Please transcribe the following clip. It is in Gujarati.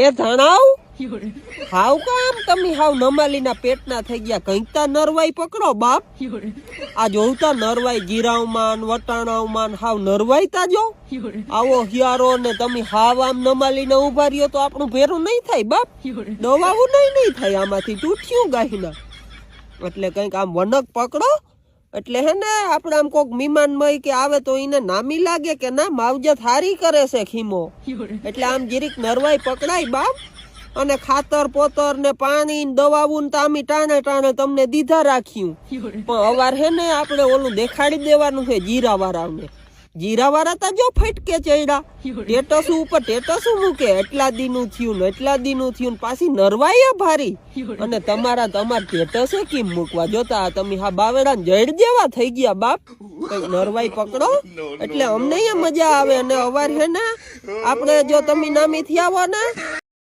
એ જણાવ હાવ કામ તમે હાવ નમાલીના પેટના થઈ ગયા કંઈકતા નરવાઈ પકડો બાપ આ જોવતા નરવાઈ જીરાવમાં વટાણાવમાં હાવ નરવાઈ તા જો આવો હિયારો ને તમે હાવ આમ નમાલીને ઉભા રહ્યો તો આપણું ભેરું નહીં થાય બાપ દવાવું નહીં થાય આમાંથી તૂટ્યું ગાહીના એટલે કંઈક આમ વનક પકડો એટલે હે ને આપણે આમ કોક મીમાનમય કે આવે તો એને નામી લાગે કે ના માવજત હારી કરે છે ખીમો એટલે આમ જીરીક નરવાઈ પકડાય બાપ અને ખાતર પોતર ને પાણી ને દવાવું ને તામી ટાણે ટાણે તમને દીધા રાખ્યું પણ અવાર હે ને આપણે ઓલું દેખાડી દેવાનું છે જીરા વાળા તા જો ફટકે ચડ્યા ટેટસ ઉપર ટેટસ મૂકે એટલા દીનું થયું ને પાછી નરવાઈ ભારી અને તમાર ટેટસે કેમ મૂકવા જોતા તમે હા બાવેડા જડ જેવા થઈ ગયા બાપ કઈક નરવાઈ પકડો એટલે અમને મજા આવે અને અવાર હે ને આપણે જો તમે નામી થયા હો ને